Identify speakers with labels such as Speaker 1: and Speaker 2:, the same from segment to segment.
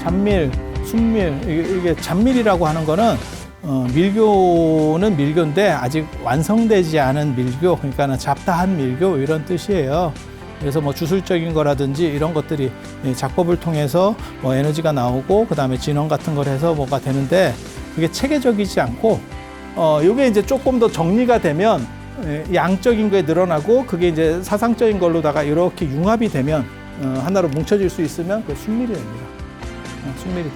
Speaker 1: 잔밀, 순밀, 이게 잔밀이라고 하는 거는 밀교는 밀교인데 아직 완성되지 않은 밀교, 그러니까는 잡다한 밀교 이런 뜻이에요. 그래서 뭐 주술적인 거라든지 이런 것들이 작법을 통해서 뭐 에너지가 나오고 그다음에 진원 같은 걸 해서 뭐가 되는데 그게 체계적이지 않고 요게 이제 조금 더 정리가 되면 양적인 게 늘어나고 그게 이제 사상적인 걸로다가 이렇게 융합이 되면 하나로 뭉쳐질 수 있으면 그 순밀이 됩니다. 순밀이 돼.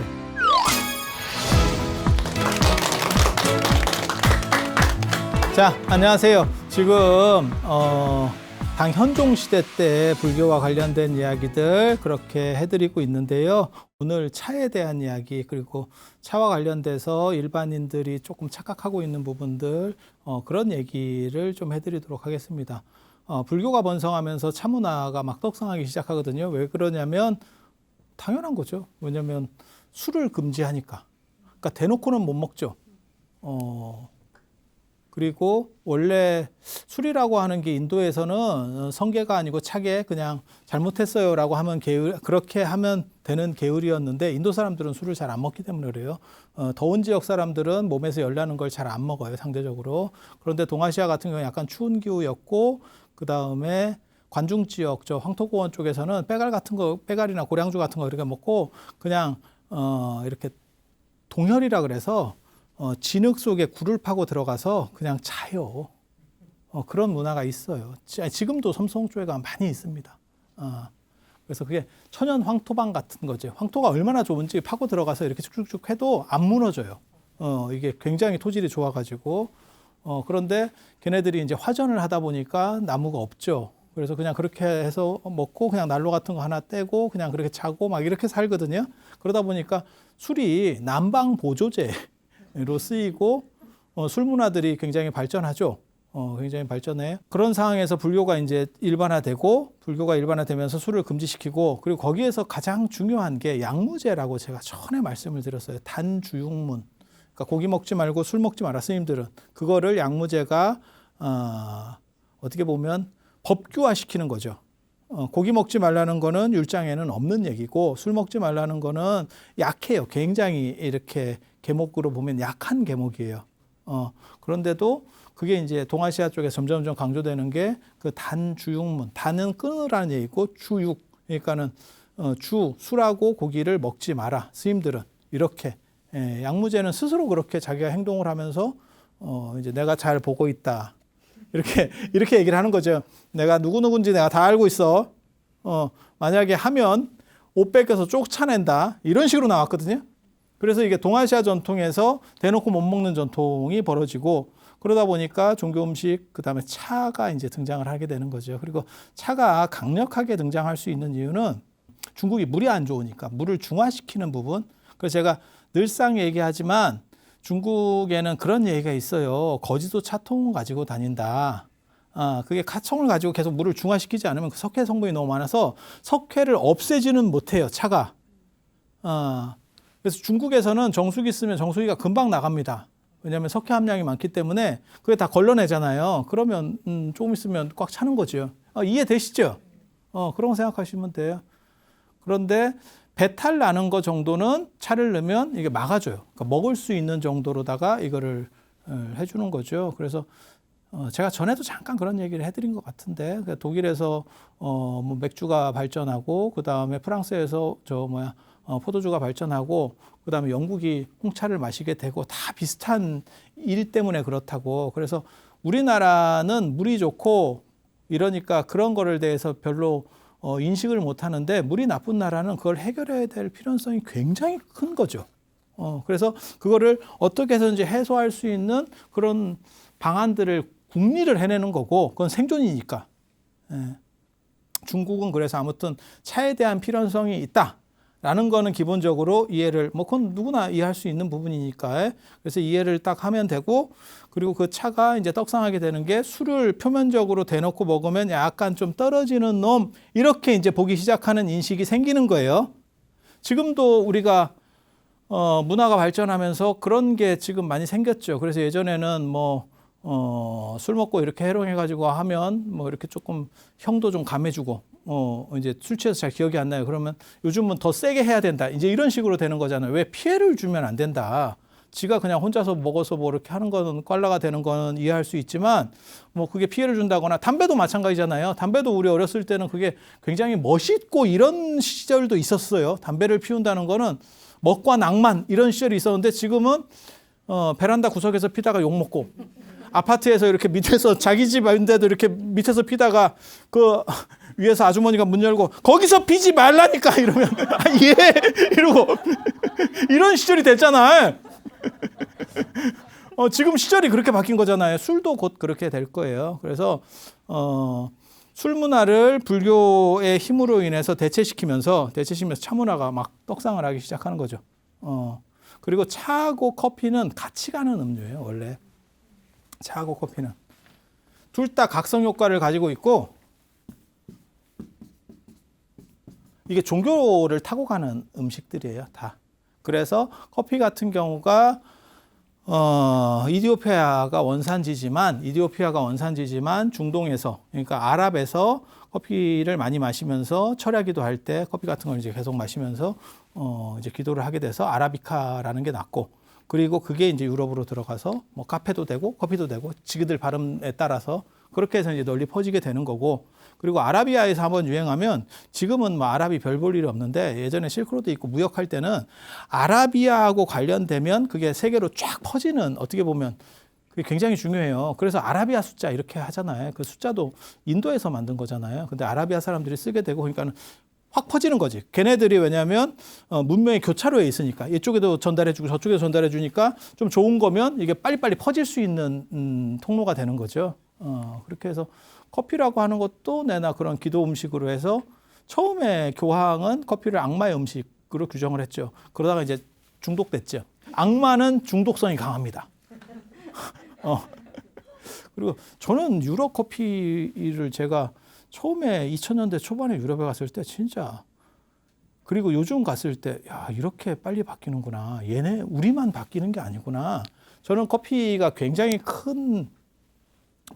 Speaker 1: 자, 안녕하세요. 지금 당현종 시대 때 불교와 관련된 이야기들 그렇게 해드리고 있는데요. 오늘 차에 대한 이야기 그리고 차와 관련돼서 일반인들이 조금 착각하고 있는 부분들 그런 얘기를 좀 해드리도록 하겠습니다. 불교가 번성하면서 차 문화가 막 떡상하기 시작하거든요. 왜 그러냐면 당연한 거죠. 왜냐면 술을 금지하니까. 그러니까 대놓고는 못 먹죠. 그리고 원래 술이라고 하는 게 인도에서는 성계가 아니고 차계 그냥 잘못했어요라고 하면 계율, 그렇게 하면 되는 계율이었는데 인도 사람들은 술을 잘 안 먹기 때문에 그래요. 더운 지역 사람들은 몸에서 열 나는 걸 잘 안 먹어요, 상대적으로. 그런데 동아시아 같은 경우는 약간 추운 기후였고 그 다음에 관중 지역, 저 황토고원 쪽에서는 빼갈 같은 거, 빼갈이나 고량주 같은 거 이렇게 먹고 그냥 이렇게 동혈이라 그래서 진흙 속에 굴을 파고 들어가서 그냥 자요. 그런 문화가 있어요. 지금도 섬성조회가 많이 있습니다. 그래서 그게 천연 황토방 같은 거죠. 황토가 얼마나 좋은지 파고 들어가서 이렇게 쭉쭉쭉 해도 안 무너져요. 이게 굉장히 토질이 좋아가지고. 그런데 걔네들이 이제 화전을 하다 보니까 나무가 없죠. 그래서 그냥 그렇게 해서 먹고 그냥 난로 같은 거 하나 떼고 그냥 그렇게 자고 막 이렇게 살거든요. 그러다 보니까 술이 난방 보조제로 쓰이고 술 문화들이 굉장히 발전하죠. 굉장히 발전해요. 그런 상황에서 불교가 이제 일반화되고 불교가 일반화되면서 술을 금지시키고 그리고 거기에서 가장 중요한 게 양무제라고 제가 전에 말씀을 드렸어요. 단주육문. 그러니까 고기 먹지 말고 술 먹지 마라 스님들은. 그거를 양무제가 어떻게 보면 법규화시키는 거죠. 고기 먹지 말라는 거는 율장에는 없는 얘기고 술 먹지 말라는 거는 약해요. 굉장히 이렇게 계목으로 보면 약한 계목이에요. 그런데도 그게 이제 동아시아 쪽에 점점 강조되는 게 그 단주육문. 단은 끊으라는 얘기고 주육. 그러니까는 술하고 고기를 먹지 마라. 스님들은 이렇게. 양무제는 스스로 그렇게 자기가 행동을 하면서 이제 내가 잘 보고 있다. 이렇게 얘기를 하는 거죠. 내가 누구누군지 내가 다 알고 있어. 만약에 하면 옷 뺏겨서 쫓아낸다. 이런 식으로 나왔거든요. 그래서 이게 동아시아 전통에서 대놓고 못 먹는 전통이 벌어지고 그러다 보니까 종교 음식 그다음에 차가 이제 등장을 하게 되는 거죠. 그리고 차가 강력하게 등장할 수 있는 이유는 중국이 물이 안 좋으니까 물을 중화시키는 부분. 그래서 제가 늘상 얘기하지만 중국에는 그런 얘기가 있어요. 거지도 차통 가지고 다닌다. 그게 카청을 가지고 계속 물을 중화시키지 않으면 그 석회 성분이 너무 많아서 석회를 없애지는 못해요, 차가. 그래서 중국에서는 정수기 쓰면 정수기가 금방 나갑니다. 왜냐하면 석회 함량이 많기 때문에 그게 다 걸러내잖아요. 그러면 조금 있으면 꽉 차는 거죠. 이해되시죠? 그런 거 생각하시면 돼요. 그런데 배탈 나는 거 정도는 차를 넣으면 이게 막아줘요. 그러니까 먹을 수 있는 정도로다가 이거를 해주는 거죠. 그래서 제가 전에도 잠깐 그런 얘기를 해드린 것 같은데 독일에서 뭐 맥주가 발전하고 그 다음에 프랑스에서 포도주가 발전하고 그 다음에 영국이 홍차를 마시게 되고 다 비슷한 일 때문에 그렇다고. 그래서 우리나라는 물이 좋고 이러니까 그런 거를 대해서 별로 인식을 못 하는데 물이 나쁜 나라는 그걸 해결해야 될 필요성이 굉장히 큰 거죠. 그래서 그거를 어떻게 해서든지 해소할 수 있는 그런 방안들을 궁리를 해내는 거고 그건 생존이니까. 중국은 그래서 아무튼 차에 대한 필요성이 있다라는 거는 기본적으로 이해를 그건 누구나 이해할 수 있는 부분이니까. 그래서 이해를 딱 하면 되고 그리고 그 차가 이제 떡상하게 되는 게 술을 표면적으로 대놓고 먹으면 약간 좀 떨어지는 놈 이렇게 이제 보기 시작하는 인식이 생기는 거예요. 지금도 우리가 문화가 발전하면서 그런 게 지금 많이 생겼죠. 그래서 예전에는 술 먹고 이렇게 해롱해가지고 하면 이렇게 조금 형도 좀 감해주고 이제 술 취해서 잘 기억이 안 나요. 그러면 요즘은 더 세게 해야 된다. 이제 이런 식으로 되는 거잖아요. 왜 피해를 주면 안 된다. 지가 그냥 혼자서 먹어서 뭐 이렇게 하는 거는 꽐라가 되는 거는 이해할 수 있지만 뭐 그게 피해를 준다거나 담배도 마찬가지잖아요. 담배도 우리 어렸을 때는 그게 굉장히 멋있고 이런 시절도 있었어요. 담배를 피운다는 거는 먹과 낭만 이런 시절이 있었는데 지금은 베란다 구석에서 피다가 욕 먹고 아파트에서 이렇게 밑에서 자기 집인데도 이렇게 밑에서 피다가 그 위에서 아주머니가 문 열고 거기서 피지 말라니까 이러면 예 이러고 이런 시절이 됐잖아요. 지금 시절이 그렇게 바뀐 거잖아요. 술도 곧 그렇게 될 거예요. 그래서 술 문화를 불교의 힘으로 인해서 대체시키면서 차 문화가 막 떡상을 하기 시작하는 거죠. 그리고 차하고 커피는 같이 가는 음료예요. 원래 차하고 커피는 둘 다 각성 효과를 가지고 있고 이게 종교를 타고 가는 음식들이에요. 다. 그래서 커피 같은 경우가 이디오피아가 원산지지만 중동에서 그러니까 아랍에서 커피를 많이 마시면서 철야기도 할 때 커피 같은 걸 이제 계속 마시면서 이제 기도를 하게 돼서 아라비카라는 게 났고 그리고 그게 이제 유럽으로 들어가서 뭐 카페도 되고 커피도 되고 지그들 발음에 따라서 그렇게 해서 이제 널리 퍼지게 되는 거고 그리고 아라비아에서 한번 유행하면 지금은 뭐 아랍이 별 볼 일이 없는데 예전에 실크로드 있고 무역할 때는 아라비아하고 관련되면 그게 세계로 쫙 퍼지는 어떻게 보면 그게 굉장히 중요해요. 그래서 아라비아 숫자 이렇게 하잖아요. 그 숫자도 인도에서 만든 거잖아요. 근데 아라비아 사람들이 쓰게 되고 그러니까는 확 퍼지는 거지. 걔네들이 왜냐하면 문명의 교차로에 있으니까 이쪽에도 전달해주고 저쪽에도 전달해주니까 좀 좋은 거면 이게 빨리빨리 퍼질 수 있는 통로가 되는 거죠. 그렇게 해서 커피라고 하는 것도 내나 그런 기도 음식으로 해서 처음에 교황은 커피를 악마의 음식으로 규정을 했죠. 그러다가 이제 중독됐죠. 악마는 중독성이 강합니다. 그리고 저는 유럽 커피를 제가 처음에 2000년대 초반에 유럽에 갔을 때 진짜 그리고 요즘 갔을 때 야, 이렇게 빨리 바뀌는구나. 얘네 우리만 바뀌는 게 아니구나. 저는 커피가 굉장히 큰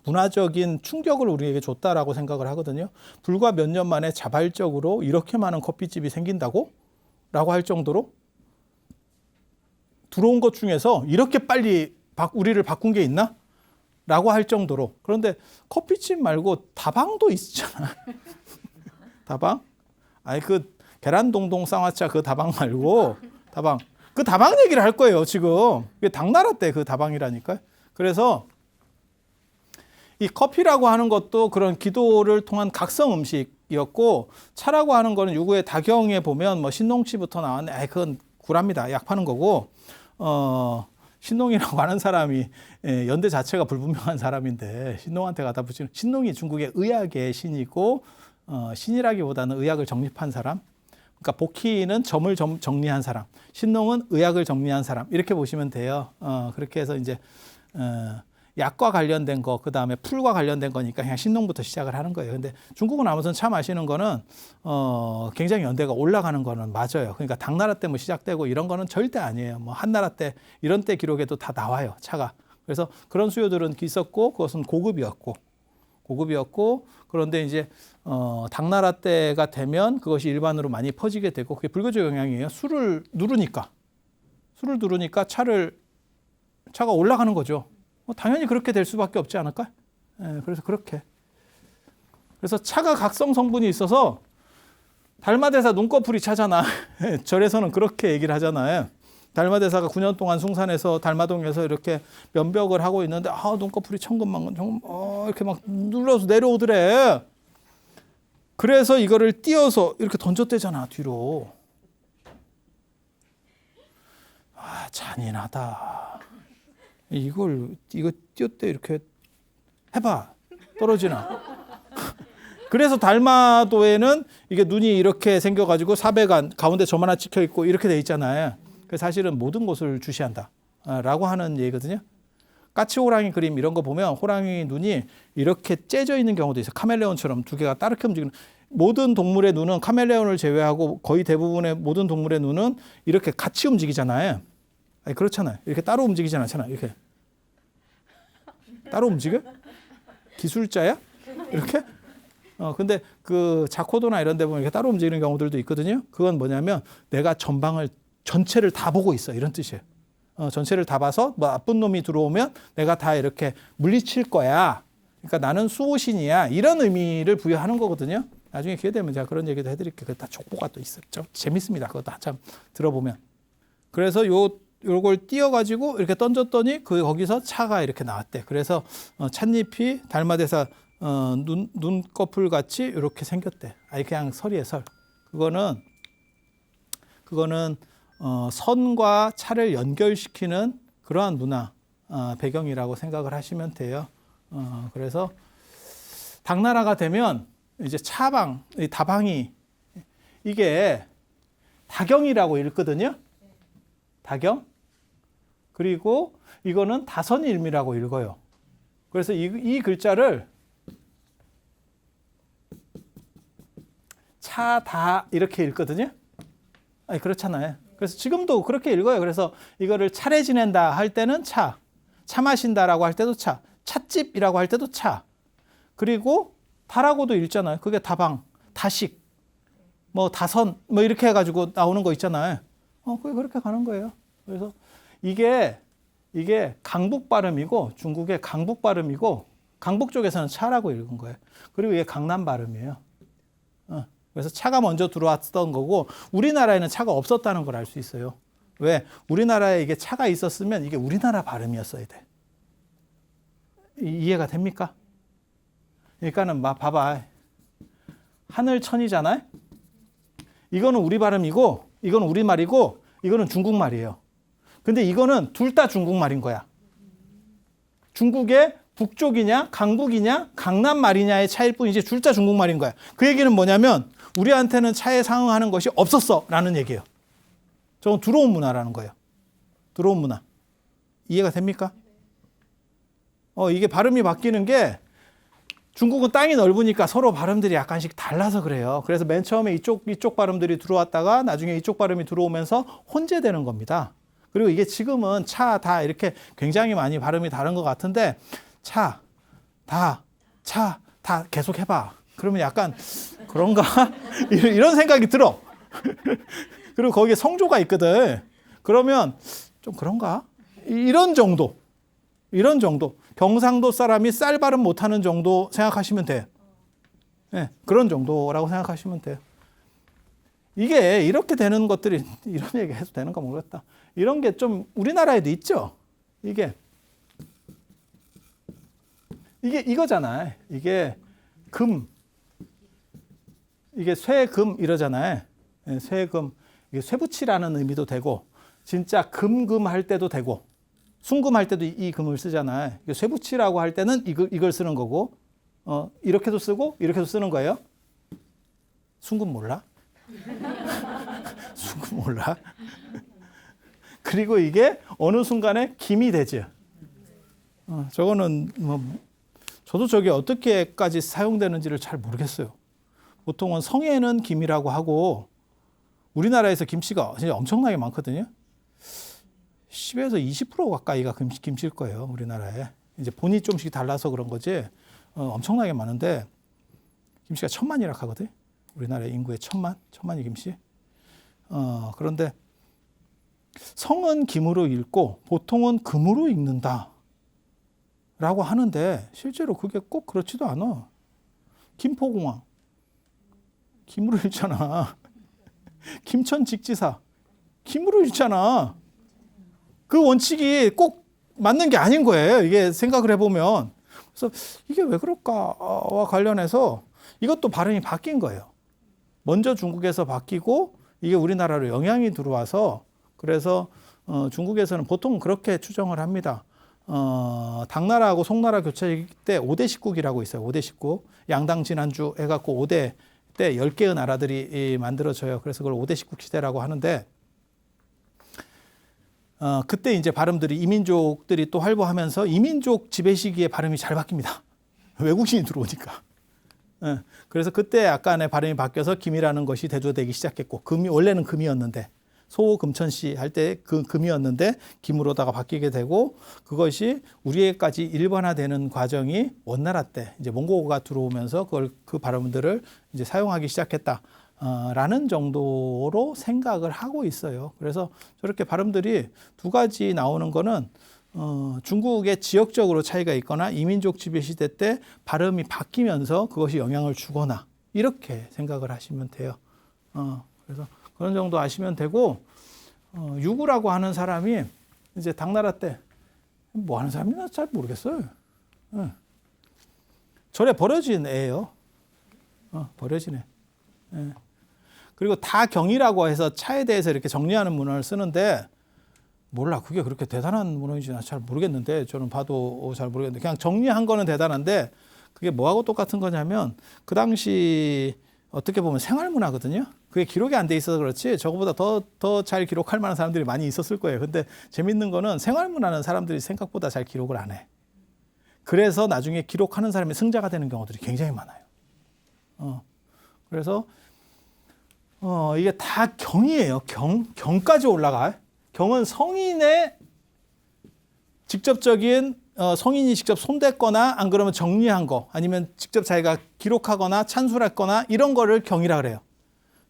Speaker 1: 문화적인 충격을 우리에게 줬다라고 생각을 하거든요. 불과 몇 년 만에 자발적으로 이렇게 많은 커피집이 생긴다고? 라고 할 정도로 들어온 것 중에서 이렇게 빨리 우리를 바꾼 게 있나? 라고 할 정도로. 그런데 커피집 말고 다방도 있잖아. 다방? 아니 그 계란동동 쌍화차 그 다방 말고 다방. 그 다방 얘기를 할 거예요 지금. 이게 당나라 때 그 다방이라니까요. 그래서 이 커피라고 하는 것도 그런 기도를 통한 각성 음식이었고 차라고 하는 거는 유구의 다경에 보면 뭐 신농치부터 나왔네. 그건 구랍니다. 약 파는 거고 신농이라고 하는 사람이 연대 자체가 불분명한 사람인데 신농한테 갖다 붙이는 신농이 중국의 의학의 신이고 신이라기보다는 의학을 정립한 사람. 그러니까 복희는 점을 정리한 사람. 신농은 의학을 정리한 사람. 이렇게 보시면 돼요. 그렇게 해서 이제 약과 관련된 거, 그 다음에 풀과 관련된 거니까 그냥 신농부터 시작을 하는 거예요. 근데 중국은 아무튼 차 마시는 거는 굉장히 연대가 올라가는 거는 맞아요. 그러니까 당나라 때 뭐 시작되고 이런 거는 절대 아니에요. 뭐 한나라 때 이런 때 기록에도 다 나와요. 차가. 그래서 그런 수요들은 있었고 그것은 고급이었고 그런데 이제 당나라 때가 되면 그것이 일반으로 많이 퍼지게 되고 그게 불교적 영향이에요. 술을 누르니까 차가 올라가는 거죠. 당연히 그렇게 될 수밖에 없지 않을까? 그래서 그렇게. 그래서 차가 각성 성분이 있어서 달마대사 눈꺼풀이 차잖아. 절에서는 그렇게 얘기를 하잖아요. 달마대사가 9년 동안 숭산에서 달마동에서 이렇게 면벽을 하고 있는데 눈꺼풀이 천근만근 이렇게 막 눌러서 내려오더래. 그래서 이거를 띄어서 이렇게 던졌대잖아 뒤로. 잔인하다. 이거 띄었대 이렇게 해봐 떨어지나. 그래서 달마도에는 이게 눈이 이렇게 생겨가지고 사배관 가운데 점 하나 찍혀 있고 이렇게 돼 있잖아요. 그래서 사실은 모든 것을 주시한다 라고 하는 얘기거든요. 까치호랑이 그림 이런 거 보면 호랑이 눈이 이렇게 째져 있는 경우도 있어요. 카멜레온처럼 두 개가 따르게 움직이는. 모든 동물의 눈은 카멜레온을 제외하고 거의 대부분의 모든 동물의 눈은 이렇게 같이 움직이잖아요. 아니 그렇잖아요. 이렇게 따로 움직이지 않잖아요. 이렇게 따로 움직여? 기술자야? 이렇게? 근데 그 자코도나 이런 데 보면 이렇게 따로 움직이는 경우들도 있거든요. 그건 뭐냐면 내가 전체를 다 보고 있어. 이런 뜻이에요. 전체를 다 봐서 뭐 나쁜 놈이 들어오면 내가 다 이렇게 물리칠 거야. 그러니까 나는 수호신이야. 이런 의미를 부여하는 거거든요. 나중에 기회 되면 제가 그런 얘기도 해드릴게요. 그게 다 족보가 또 있었죠. 재밌습니다. 그것도 한참 들어보면. 그래서 요걸 띄어가지고 이렇게 던졌더니 거기서 차가 이렇게 나왔대. 그래서 찻잎이 달마대사 눈꺼풀 같이 이렇게 생겼대. 아니 그냥 설이에요, 설. 그거는 선과 차를 연결시키는 그러한 문화 배경이라고 생각을 하시면 돼요. 그래서 당나라가 되면 이제 다방이 이게 다경이라고 읽거든요. 다경. 그리고 이거는 다선일미라고 읽어요. 그래서 이 글자를 차다 이렇게 읽거든요. 아니 그렇잖아요. 그래서 지금도 그렇게 읽어요. 그래서 이거를 차례 지낸다 할 때는 차 마신다라고 할 때도 찻집이라고 할 때도 차. 그리고 다라고도 읽잖아요. 그게 다방, 다식, 뭐 다선, 뭐 이렇게 해가지고 나오는 거 있잖아요. 그게 그렇게 가는 거예요. 그래서 이게 강북 발음이고 중국의 강북 발음이고 강북 쪽에서는 차라고 읽은 거예요. 그리고 이게 강남 발음이에요. 그래서 차가 먼저 들어왔던 거고 우리나라에는 차가 없었다는 걸 알 수 있어요. 왜? 우리나라에 이게 차가 있었으면 이게 우리나라 발음이었어야 돼. 이해가 됩니까? 그러니까는 봐봐. 하늘천이잖아요. 이거는 우리 발음이고 이거는 우리말이고 이거는 중국말이에요. 근데 이거는 둘 다 중국말인 거야. 중국의 북쪽이냐 강북이냐 강남말이냐의 차이일 뿐이지 둘 다 중국말인 거야. 그 얘기는 뭐냐면 우리한테는 차에 상응하는 것이 없었어 라는 얘기예요. 저건 들어온 문화라는 거예요. 들어온 문화. 이해가 됩니까? 이게 발음이 바뀌는 게 중국은 땅이 넓으니까 서로 발음들이 약간씩 달라서 그래요. 그래서 맨 처음에 이쪽 발음들이 들어왔다가 나중에 이쪽 발음이 들어오면서 혼재되는 겁니다. 그리고 이게 지금은 차, 다 이렇게 굉장히 많이 발음이 다른 것 같은데 차, 다 계속 해봐. 그러면 약간 그런가? 이런 생각이 들어. 그리고 거기에 성조가 있거든. 그러면 좀 그런가? 이런 정도. 경상도 사람이 쌀 발음 못하는 정도 생각하시면 돼요. 네, 그런 정도라고 생각하시면 돼요. 이게 이렇게 되는 것들이 이런 얘기 해도 되는가 모르겠다. 이런 게 좀 우리나라에도 있죠. 이게 이거잖아요. 이게 금, 이게 쇠금 이러잖아요. 네, 쇠금, 이게 쇠붙이라는 의미도 되고, 진짜 금금 할 때도 되고, 순금할 때도 이 금을 쓰잖아요. 쇠붙이라고 할 때는 이걸 쓰는 거고, 이렇게도 쓰고 이렇게도 쓰는 거예요. 순금 몰라? 순금 몰라? 그리고 이게 어느 순간에 김이 되죠. 저거는 저도 저게 어떻게까지 사용되는지를 잘 모르겠어요. 보통은 성에는 김이라고 하고 우리나라에서 김씨가 진짜 엄청나게 많거든요. 10에서 20% 가까이가 김씨일 거예요. 우리나라에. 이제 본이 좀씩 달라서 그런 거지 엄청나게 많은데 김씨가 1000만이라 하거든. 우리나라 인구의 1000만이 김씨. 그런데 성은 김으로 읽고 보통은 금으로 읽는다 라고 하는데 실제로 그게 꼭 그렇지도 않아. 김포공항 김으로 읽잖아. 김천직지사 김으로 읽잖아. 그 원칙이 꼭 맞는 게 아닌 거예요. 이게 생각을 해보면. 그래서 이게 왜 그럴까와 관련해서 이것도 발음이 바뀐 거예요. 먼저 중국에서 바뀌고 이게 우리나라로 영향이 들어와서 그래서 중국에서는 보통 그렇게 추정을 합니다. 당나라하고 송나라 교체 때 5대 19기라고 있어요. 5대 19. 양당 진안주 해갖고 5대 때 10개의 나라들이 만들어져요. 그래서 그걸 5대 19 시대라고 하는데 그때 이제 발음들이 이민족들이 또 활보하면서 이민족 지배 시기에 발음이 잘 바뀝니다. 외국인이 들어오니까. 그래서 그때 약간의 발음이 바뀌어서 김이라는 것이 대조되기 시작했고 금이 원래는 금이었는데 소금천시 할 때 그 금이었는데 김으로다가 바뀌게 되고 그것이 우리에게까지 일반화되는 과정이 원나라 때 이제 몽고가 들어오면서 그걸 그 발음들을 이제 사용하기 시작했다. 라는 정도로 생각을 하고 있어요. 그래서 저렇게 발음들이 두 가지 나오는 거는 중국의 지역적으로 차이가 있거나 이민족 지배 시대 때 발음이 바뀌면서 그것이 영향을 주거나 이렇게 생각을 하시면 돼요. 그래서 그런 정도 아시면 되고 유구라고 하는 사람이 이제 당나라 때 뭐 하는 사람이나 잘 모르겠어요. 절에 버려진 애예요. 버려진 애. 그리고 다경이라고 해서 차에 대해서 이렇게 정리하는 문헌을 쓰는데 몰라 그게 그렇게 대단한 문헌인지 잘 모르겠는데 저는 봐도 잘 모르겠는데 그냥 정리한 거는 대단한데 그게 뭐하고 똑같은 거냐면 그 당시 어떻게 보면 생활문화거든요. 그게 기록이 안 돼 있어서 그렇지 저거보다 더 잘 기록할 만한 사람들이 많이 있었을 거예요. 근데 재밌는 거는 생활문화는 사람들이 생각보다 잘 기록을 안 해. 그래서 나중에 기록하는 사람이 승자가 되는 경우들이 굉장히 많아요. 그래서 이게 다 경이에요. 경까지 올라가. 경은 성인의 직접적인 성인이 직접 손댔거나 안 그러면 정리한 거 아니면 직접 자기가 기록하거나 찬술했거나 이런 거를 경이라 그래요.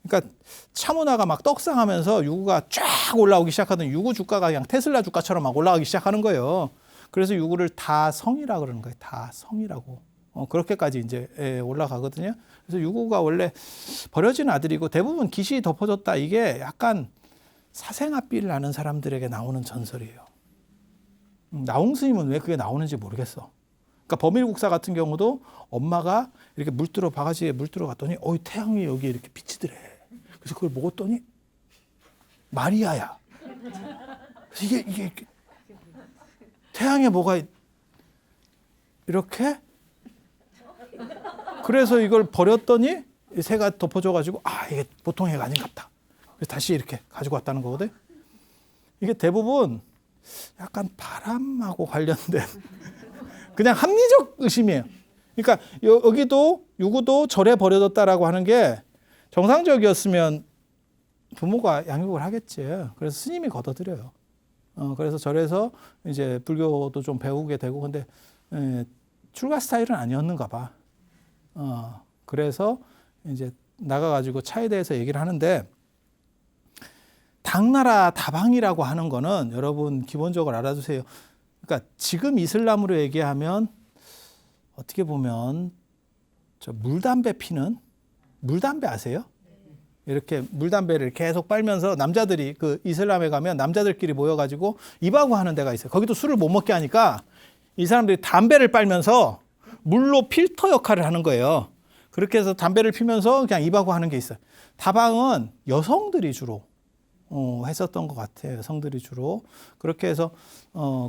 Speaker 1: 그러니까 차문화가 막 떡상하면서 유구가 쫙 올라오기 시작하던 유구 주가가 그냥 테슬라 주가처럼 막 올라가기 시작하는 거예요. 그래서 유구를 다 성이라 그러는 거예요. 다 성이라고. 그렇게까지 이제 올라가거든요. 그래서 유구가 원래 버려진 아들이고 대부분 기시 덮어졌다. 이게 약간 사생아비를 아는 사람들에게 나오는 전설이에요. 나홍 스님은 왜 그게 나오는지 모르겠어. 그러니까 범일국사 같은 경우도 엄마가 이렇게 바가지에 물 들어갔더니 태양이 여기 이렇게 비치더래. 그래서 그걸 먹었더니 마리아야. 이게 태양에 뭐가 이렇게? 그래서 이걸 버렸더니 새가 덮어줘가지고 이게 보통 해가 아닌갑다. 그래서 다시 이렇게 가지고 왔다는 거거든. 이게 대부분 약간 바람하고 관련된 그냥 합리적 의심이에요. 그러니까 여기도 유구도 절에 버려졌다라고 하는 게 정상적이었으면 부모가 양육을 하겠지. 그래서 스님이 걷어들여요. 그래서 절에서 이제 불교도 좀 배우게 되고 근데 출가 스타일은 아니었는가 봐. 그래서 이제 나가가지고 차에 대해서 얘기를 하는데 당나라 다방이라고 하는 거는 여러분 기본적으로 알아두세요. 그러니까 지금 이슬람으로 얘기하면 어떻게 보면 저 물담배 피는 물담배 아세요? 이렇게 물담배를 계속 빨면서 남자들이 그 이슬람에 가면 남자들끼리 모여가지고 입하고 하는 데가 있어요. 거기도 술을 못 먹게 하니까 이 사람들이 담배를 빨면서 물로 필터 역할을 하는 거예요. 그렇게 해서 담배를 피면서 그냥 입하고 하는 게 있어요. 다방은 여성들이 주로 했었던 것 같아요. 여성들이 주로. 그렇게 해서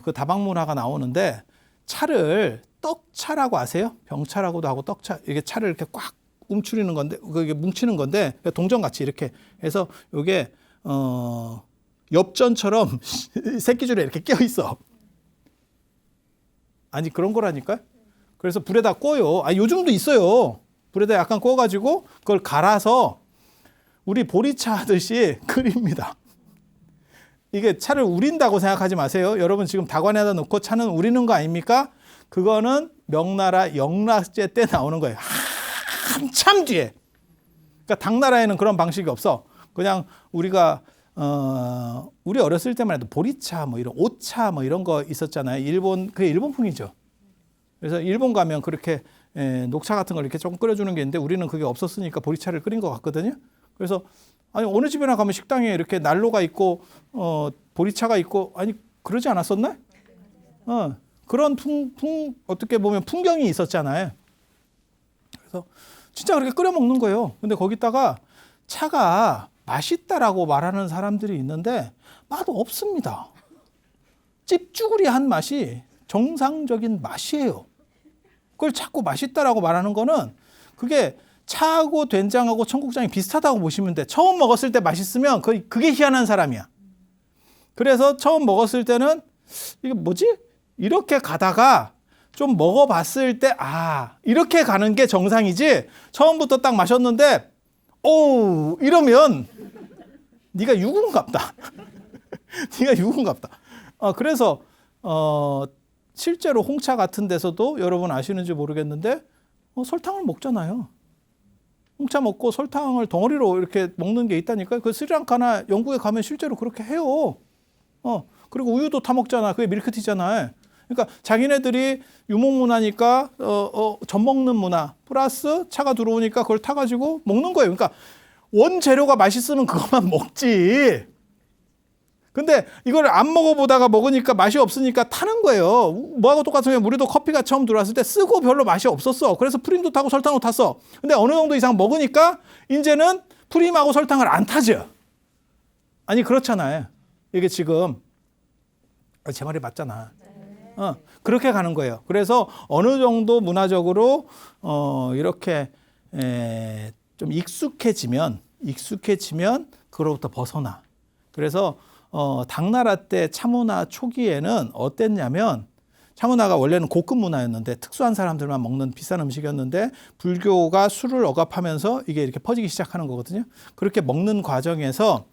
Speaker 1: 그 다방 문화가 나오는데 차를 떡차라고 아세요? 병차라고도 하고 떡차. 이게 차를 이렇게 꽉 움츠리는 건데 그게 뭉치는 건데 동전같이 이렇게 해서 이게 엽전처럼 새끼줄에 이렇게 껴 있어. 아니 그런 거라니까요. 그래서 불에다 꺼요. 요즘도 있어요. 불에다 약간 꺼가지고 그걸 갈아서 우리 보리차 하듯이 끓입니다. 이게 차를 우린다고 생각하지 마세요. 여러분 지금 다관에다 놓고 차는 우리는 거 아닙니까? 그거는 명나라 영락제 때 나오는 거예요. 한참 뒤에. 그러니까 당나라에는 그런 방식이 없어. 그냥 우리가 우리 어렸을 때만 해도 보리차 뭐 이런 오차 뭐 이런 거 있었잖아요. 그게 일본풍이죠. 그래서 일본 가면 그렇게 녹차 같은 걸 이렇게 조금 끓여주는 게 있는데 우리는 그게 없었으니까 보리차를 끓인 것 같거든요. 그래서 어느 집이나 가면 식당에 이렇게 난로가 있고 보리차가 있고 그러지 않았었나? 그런 어떻게 보면 풍경이 있었잖아요. 그래서 진짜 그렇게 끓여 먹는 거예요. 근데 거기다가 차가 맛있다라고 말하는 사람들이 있는데 맛도 없습니다. 찝쭈구리한 맛이 정상적인 맛이에요. 그걸 자꾸 맛있다라고 말하는 거는 그게 차하고 된장하고 청국장이 비슷하다고 보시면 돼. 처음 먹었을 때 맛있으면 그게 희한한 사람이야. 그래서 처음 먹었을 때는 이게 뭐지? 이렇게 가다가 좀 먹어봤을 때 이렇게 가는 게 정상이지 처음부터 딱 마셨는데 이러면 네가 유군갑다. 네가 유군갑다. 그래서 실제로 홍차 같은 데서도 여러분 아시는지 모르겠는데 설탕을 먹잖아요. 홍차 먹고 설탕을 덩어리로 이렇게 먹는 게 있다니까요. 그 스리랑카나 영국에 가면 실제로 그렇게 해요. 그리고 우유도 타 먹잖아. 그게 밀크티잖아요. 그러니까 자기네들이 유목 문화니까 젖 먹는 문화 플러스 차가 들어오니까 그걸 타가지고 먹는 거예요. 그러니까 원재료가 맛있으면 그것만 먹지. 근데 이걸 안 먹어보다가 먹으니까 맛이 없으니까 타는 거예요. 뭐하고 똑같으면 우리도 커피가 처음 들어왔을 때 쓰고 별로 맛이 없었어. 그래서 프림도 타고 설탕도 탔어. 근데 어느 정도 이상 먹으니까 이제는 프림하고 설탕을 안 타죠. 아니 그렇잖아요. 이게 지금 제 말이 맞잖아. 그렇게 가는 거예요. 그래서 어느 정도 문화적으로 이렇게 좀 익숙해지면 그로부터 벗어나. 그래서 당나라 때 차문화 초기에는 어땠냐면 차문화가 원래는 고급 문화였는데 특수한 사람들만 먹는 비싼 음식이었는데 불교가 술을 억압하면서 이게 이렇게 퍼지기 시작하는 거거든요. 그렇게 먹는 과정에서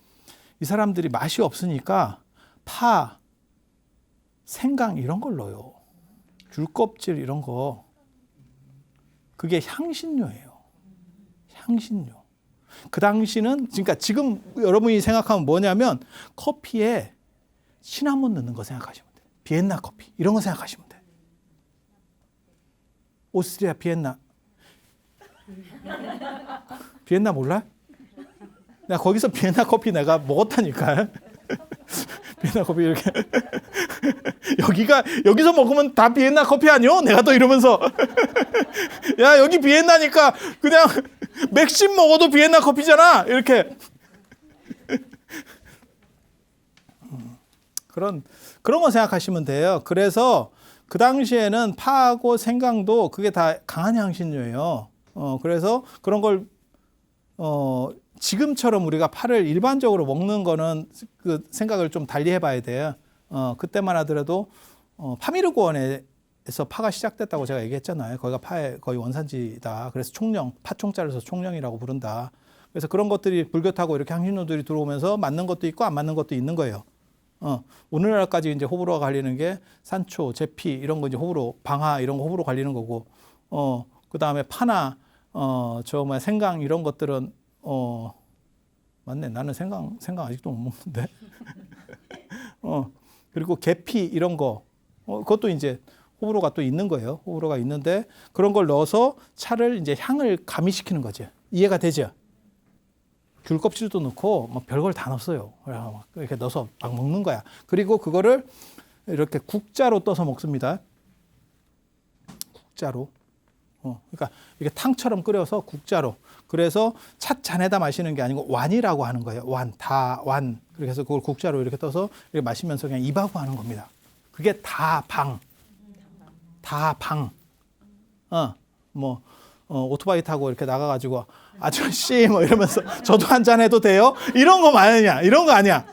Speaker 1: 이 사람들이 맛이 없으니까 파, 생강 이런 걸 넣어요. 귤껍질 이런 거. 그게 향신료예요. 향신료. 그 당시는 그러니까 지금 여러분이 생각하면 뭐냐면 커피에 시나몬 넣는 거 생각하시면 돼요. 비엔나 커피 이런 거 생각하시면 돼요. 오스트리아 비엔나. 비엔나 몰라? 내가 거기서 비엔나 커피 내가 먹었다니까. 비엔나 커피 이렇게 여기서 먹으면 다 비엔나 커피 아니요? 내가 또 이러면서 야 여기 비엔나니까 그냥 맥심 먹어도 비엔나 커피잖아 이렇게 그런 거 생각하시면 돼요. 그래서 그 당시에는 파하고 생강도 그게 다 강한 향신료예요. 그래서 그런 걸 지금처럼 우리가 파를 일반적으로 먹는 거는 그 생각을 좀 달리 해봐야 돼요. 그때만 하더라도 파미르고원에서 파가 시작됐다고 제가 얘기했잖아요. 거기가 파의 거의 원산지다. 그래서 총령, 파총자를 써서 총령이라고 부른다. 그래서 그런 것들이 불교 타고 이렇게 향신료들이 들어오면서 맞는 것도 있고 안 맞는 것도 있는 거예요. 오늘날까지 이제 호불호가 갈리는 게 산초, 제피 이런 거 이제 호불호, 방화 이런 거 호불호 갈리는 거고, 그 다음에 파나 생강 이런 것들은 맞네. 나는 생강 아직도 못 먹는데. 그리고 계피 이런 거, 그것도 이제 호불호가 또 있는 거예요. 호불호가 있는데 그런 걸 넣어서 차를 이제 향을 가미시키는 거죠. 이해가 되죠? 귤 껍질도 넣고 뭐 별걸 다 넣었어요. 이렇게 넣어서 막 먹는 거야. 그리고 그거를 이렇게 국자로 떠서 먹습니다. 국자로. 그러니까 이게 탕처럼 끓여서 국자로. 그래서 찻잔에다 마시는 게 아니고 완이라고 하는 거예요. 완. 그래서 그걸 국자로 이렇게 떠서 이렇게 마시면서 그냥 입하고 하는 겁니다. 그게 다방. 오토바이 타고 이렇게 나가가지고 아저씨 뭐 이러면서 저도 한잔 해도 돼요? 이런 거 아니야. 이런 거 아니야.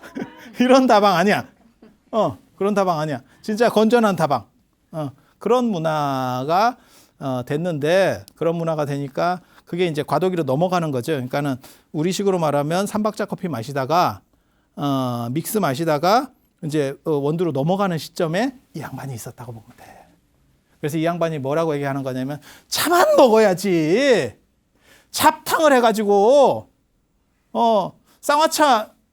Speaker 1: 이런 다방 아니야. 그런 다방 아니야. 진짜 건전한 다방. 그런 문화가 됐는데 그런 문화가 되니까 그게 이제 과도기로 넘어가는 거죠. 그러니까는 우리식으로 말하면 삼박자 커피 마시다가 믹스 마시다가 이제 원두로 넘어가는 시점에 이 양반이 있었다고 보면 돼. 그래서 이 양반이 뭐라고 얘기하는 거냐면 차만 먹어야지. 찹탕을 해가지고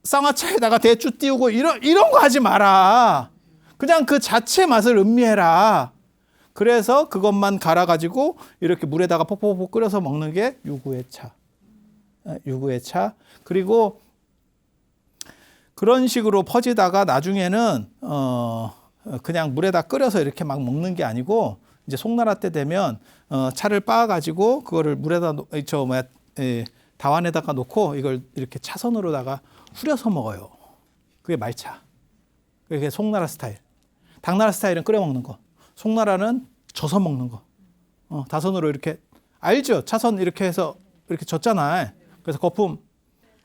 Speaker 1: 쌍화차에다가 대추 띄우고 이런 거 하지 마라. 그냥 그 자체 맛을 음미해라. 그래서 그것만 갈아가지고 이렇게 물에다가 퍽퍽퍽 끓여서 먹는 게 유구의 차. 유구의 차. 그리고 그런 식으로 퍼지다가 나중에는 그냥 물에다 끓여서 이렇게 막 먹는 게 아니고 이제 송나라 때 되면 차를 빻아가지고 그거를 물에다 다완에다가 놓고 이걸 이렇게 차선으로다가 후려서 먹어요. 그게 말차. 그게 송나라 스타일. 당나라 스타일은 끓여 먹는 거. 송나라는 져서 먹는 거. 다선으로 이렇게 알죠? 차선 이렇게 해서 이렇게 젓잖아. 그래서 거품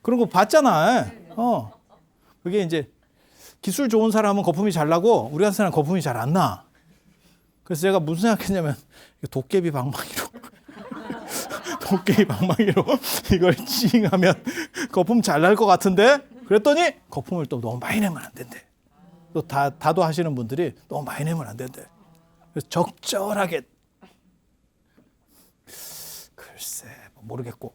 Speaker 1: 그런 거 봤잖아. 그게 이제 기술 좋은 사람은 거품이 잘 나고 우리 같은 사람은 거품이 잘 안 나. 그래서 제가 무슨 생각했냐면 도깨비 방망이로 이걸 찡하면 거품 잘 날 것 같은데 그랬더니 거품을 또 너무 많이 내면 안 된대. 또 다도 하시는 분들이 너무 많이 내면 안 된대. 그래서 적절하게. 글쎄 모르겠고.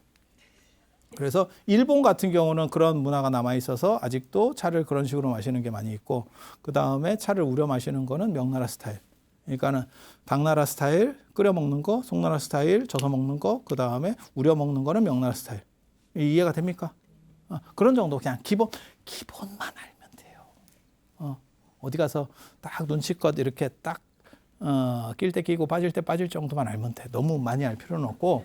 Speaker 1: 그래서 일본 같은 경우는 그런 문화가 남아 있어서 아직도 차를 그런 식으로 마시는 게 많이 있고, 그 다음에 차를 우려 마시는 거는 명나라 스타일. 그러니까는 당나라 스타일 끓여 먹는 거, 송나라 스타일 져서 먹는 거, 그 다음에 우려 먹는 거는 명나라 스타일. 이해가 됩니까? 그런 정도 그냥 기본만 알면 돼요. 어디 가서 딱 눈치껏 이렇게 딱 낄 때 끼고 빠질 때 빠질 정도만 알면 돼. 너무 많이 알 필요는 없고.